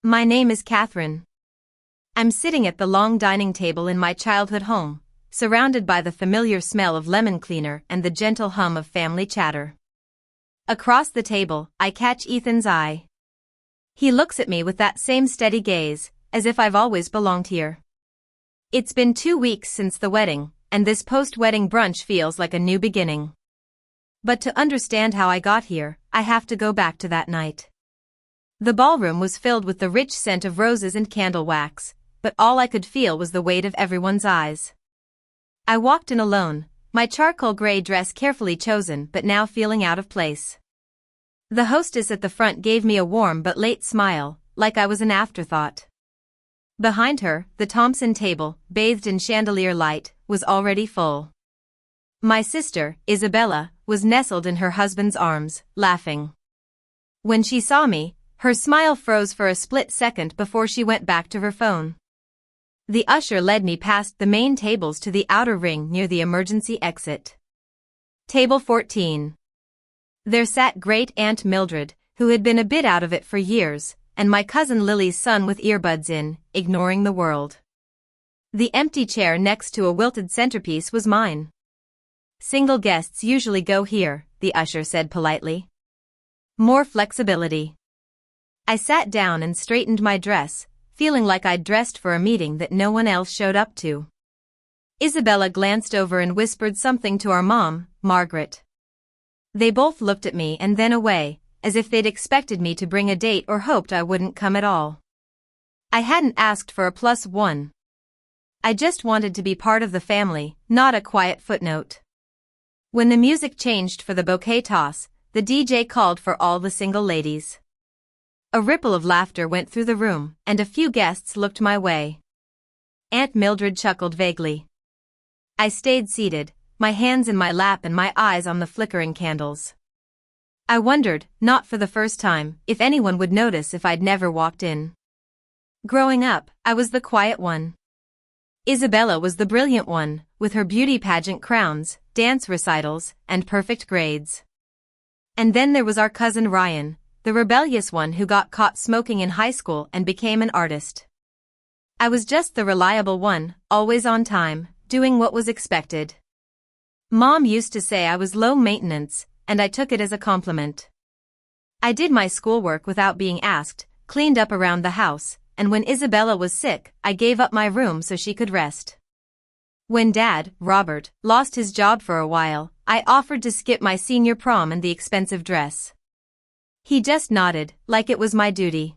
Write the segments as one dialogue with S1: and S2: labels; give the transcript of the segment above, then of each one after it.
S1: My name is Catherine. I'm sitting at the long dining table in my childhood home, surrounded by the familiar smell of lemon cleaner and the gentle hum of family chatter. Across the table, I catch Ethan's eye. He looks at me with that same steady gaze, as if I've always belonged here. It's been 2 weeks since the wedding, and this post-wedding brunch feels like a new beginning. But to understand how I got here, I have to go back to that night. The ballroom was filled with the rich scent of roses and candle wax, but all I could feel was the weight of everyone's eyes. I walked in alone, my charcoal gray dress carefully chosen but now feeling out of place. The hostess at the front gave me a warm but late smile, like I was an afterthought. Behind her, the Thompson table, bathed in chandelier light, was already full. My sister, Isabella, was nestled in her husband's arms, laughing. When she saw me, her smile froze for a split second before she went back to her phone. The usher led me past the main tables to the outer ring near the emergency exit. Table 14. There sat Great Aunt Mildred, who had been a bit out of it for years, and my cousin Lily's son with earbuds in, ignoring the world. The empty chair next to a wilted centerpiece was mine. Single guests usually go here, the usher said politely. More flexibility. I sat down and straightened my dress, feeling like I'd dressed for a meeting that no one else showed up to. Isabella glanced over and whispered something to our mom, Margaret. They both looked at me and then away, as if they'd expected me to bring a date or hoped I wouldn't come at all. I hadn't asked for a +1. I just wanted to be part of the family, not a quiet footnote. When the music changed for the bouquet toss, the DJ called for all the single ladies. A ripple of laughter went through the room, and a few guests looked my way. Aunt Mildred chuckled vaguely. I stayed seated, my hands in my lap and my eyes on the flickering candles. I wondered, not for the first time, if anyone would notice if I'd never walked in. Growing up, I was the quiet one. Isabella was the brilliant one, with her beauty pageant crowns, dance recitals, and perfect grades. And then there was our cousin Ryan, the rebellious one who got caught smoking in high school and became an artist. I was just the reliable one, always on time, doing what was expected. Mom used to say I was low maintenance, and I took it as a compliment. I did my schoolwork without being asked, cleaned up around the house, and when Isabella was sick, I gave up my room so she could rest. When Dad, Robert, lost his job for a while, I offered to skip my senior prom and the expensive dress. He just nodded, like it was my duty.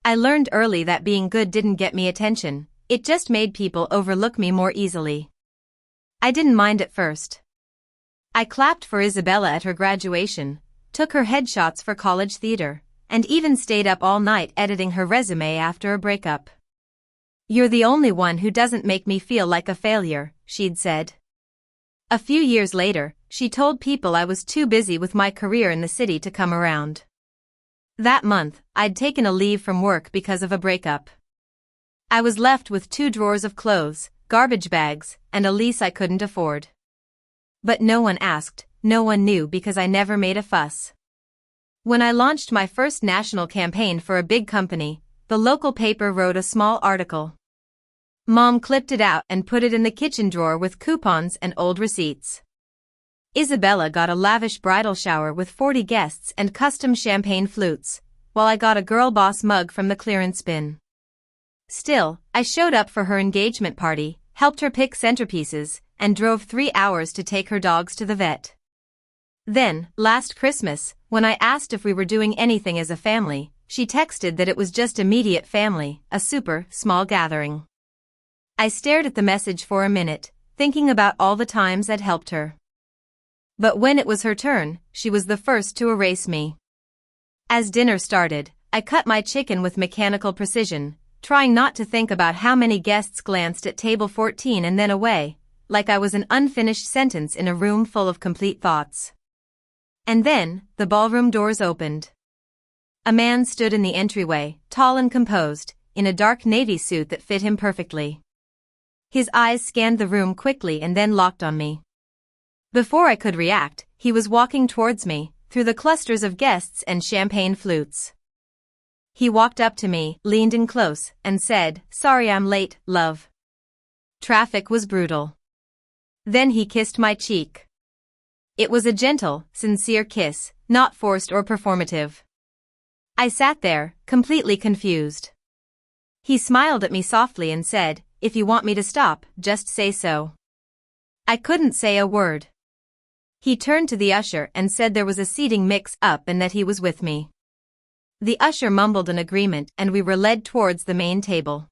S1: I learned early that being good didn't get me attention, it just made people overlook me more easily. I didn't mind at first. I clapped for Isabella at her graduation, took her headshots for college theater, and even stayed up all night editing her resume after a breakup. "You're the only one who doesn't make me feel like a failure," she'd said. A few years later, she told people I was too busy with my career in the city to come around. That month, I'd taken a leave from work because of a breakup. I was left with 2 drawers of clothes, garbage bags, and a lease I couldn't afford. But no one asked, no one knew because I never made a fuss. When I launched my first national campaign for a big company, the local paper wrote a small article. Mom clipped it out and put it in the kitchen drawer with coupons and old receipts. Isabella got a lavish bridal shower with 40 guests and custom champagne flutes, while I got a girl boss mug from the clearance bin. Still, I showed up for her engagement party, helped her pick centerpieces, and drove 3 hours to take her dogs to the vet. Then, last Christmas, when I asked if we were doing anything as a family, she texted that it was just immediate family, a super small gathering. I stared at the message for a minute, thinking about all the times I'd helped her. But when it was her turn, she was the first to erase me. As dinner started, I cut my chicken with mechanical precision, trying not to think about how many guests glanced at table 14 and then away, like I was an unfinished sentence in a room full of complete thoughts. And then, the ballroom doors opened. A man stood in the entryway, tall and composed, in a dark navy suit that fit him perfectly. His eyes scanned the room quickly and then locked on me. Before I could react, he was walking towards me, through the clusters of guests and champagne flutes. He walked up to me, leaned in close, and said, "Sorry I'm late, love. Traffic was brutal." Then he kissed my cheek. It was a gentle, sincere kiss, not forced or performative. I sat there, completely confused. He smiled at me softly and said, "If you want me to stop, just say so." I couldn't say a word. He turned to the usher and said there was a seating mix-up and that he was with me. The usher mumbled an agreement and we were led towards the main table.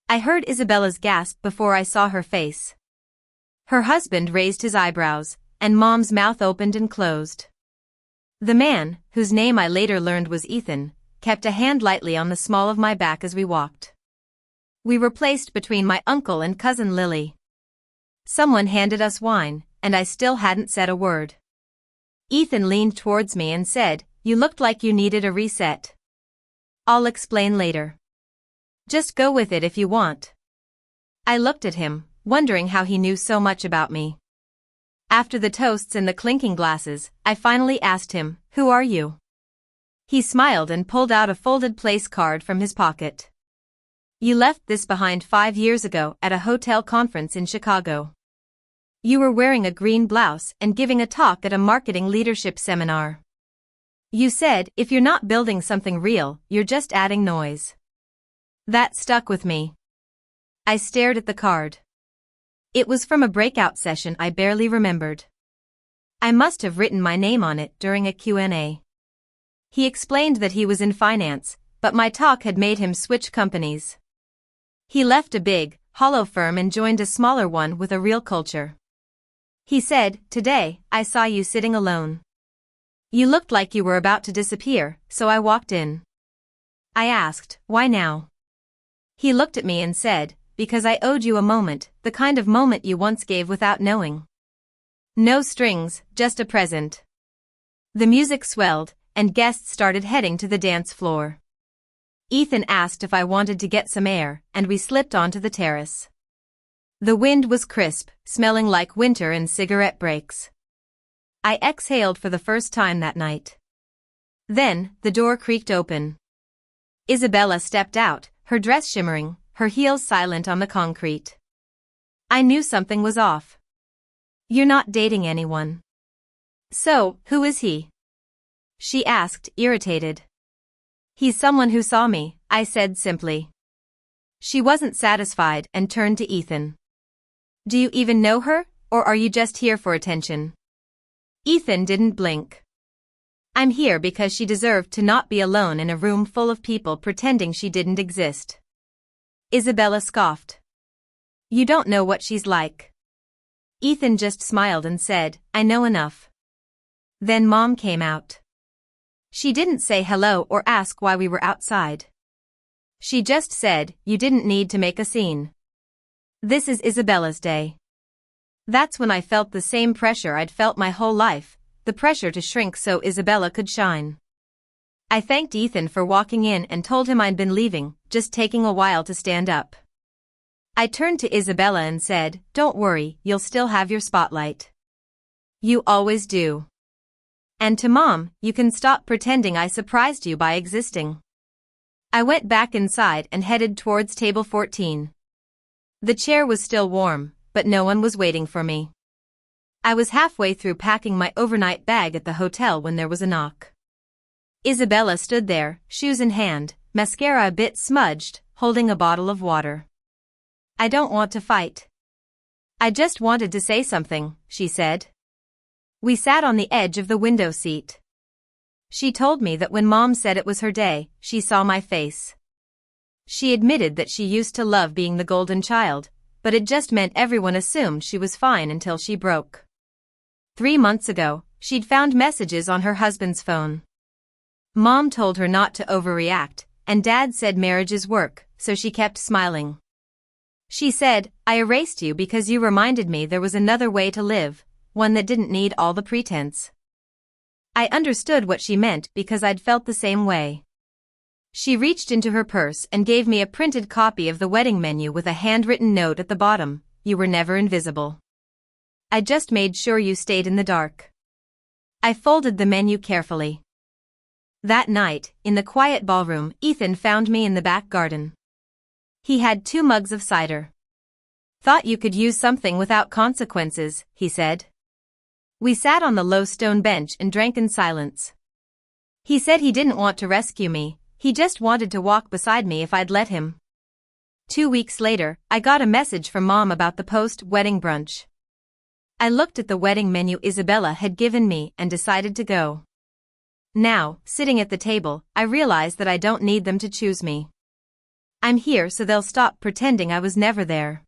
S1: I heard Isabella's gasp before I saw her face. Her husband raised his eyebrows, and Mom's mouth opened and closed. The man, whose name I later learned was Ethan, kept a hand lightly on the small of my back as we walked. We were placed between my uncle and cousin Lily. Someone handed us wine, and I still hadn't said a word. Ethan leaned towards me and said, "You looked like you needed a reset." "I'll explain later. Just go with it if you want." I looked at him, wondering how he knew so much about me. After the toasts and the clinking glasses, I finally asked him, "Who are you?" He smiled and pulled out a folded place card from his pocket. "You left this behind 5 years ago at a hotel conference in Chicago. You were wearing a green blouse and giving a talk at a marketing leadership seminar. You said, if you're not building something real, you're just adding noise." That stuck with me. I stared at the card. It was from a breakout session I barely remembered. I must have written my name on it during a Q&A. He explained that he was in finance, but my talk had made him switch companies. He left a big, hollow firm and joined a smaller one with a real culture. He said, "Today, I saw you sitting alone. You looked like you were about to disappear, so I walked in." I asked, "Why now?" He looked at me and said, "Because I owed you a moment, the kind of moment you once gave without knowing. No strings, just a present." The music swelled, and guests started heading to the dance floor. Ethan asked if I wanted to get some air, and we slipped onto the terrace. The wind was crisp, smelling like winter and cigarette breaks. I exhaled for the first time that night. Then, the door creaked open. Isabella stepped out, her dress shimmering, her heels silent on the concrete. I knew something was off. "You're not dating anyone." "So, who is he?" she asked, irritated. "He's someone who saw me," I said simply. She wasn't satisfied and turned to Ethan. "Do you even know her, or are you just here for attention?" Ethan didn't blink. "I'm here because she deserved to not be alone in a room full of people pretending she didn't exist." Isabella scoffed. "You don't know what she's like." Ethan just smiled and said, "I know enough." Then Mom came out. She didn't say hello or ask why we were outside. She just said, "You didn't need to make a scene. This is Isabella's day." That's when I felt the same pressure I'd felt my whole life, the pressure to shrink so Isabella could shine. I thanked Ethan for walking in and told him I'd been leaving, just taking a while to stand up. I turned to Isabella and said, "Don't worry, you'll still have your spotlight. You always do. And to Mom, you can stop pretending I surprised you by existing." I went back inside and headed towards table 14. The chair was still warm, but no one was waiting for me. I was halfway through packing my overnight bag at the hotel when there was a knock. Isabella stood there, shoes in hand, mascara a bit smudged, holding a bottle of water. "I don't want to fight. I just wanted to say something," she said. We sat on the edge of the window seat. She told me that when Mom said it was her day, she saw my face. She admitted that she used to love being the golden child, but it just meant everyone assumed she was fine until she broke. 3 months ago, she'd found messages on her husband's phone. Mom told her not to overreact, and Dad said marriage is work, so she kept smiling. She said, "I erased you because you reminded me there was another way to live, one that didn't need all the pretense." I understood what she meant because I'd felt the same way. She reached into her purse and gave me a printed copy of the wedding menu with a handwritten note at the bottom, "You were never invisible. I just made sure you stayed in the dark." I folded the menu carefully. That night, in the quiet ballroom, Ethan found me in the back garden. He had 2 mugs of cider. "Thought you could use something without consequences," he said. We sat on the low stone bench and drank in silence. He said he didn't want to rescue me, he just wanted to walk beside me if I'd let him. 2 weeks later, I got a message from Mom about the post-wedding brunch. I looked at the wedding menu Isabella had given me and decided to go. Now, sitting at the table, I realize that I don't need them to choose me. I'm here so they'll stop pretending I was never there.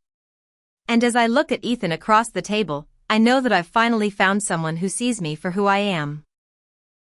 S1: And as I look at Ethan across the table, I know that I've finally found someone who sees me for who I am.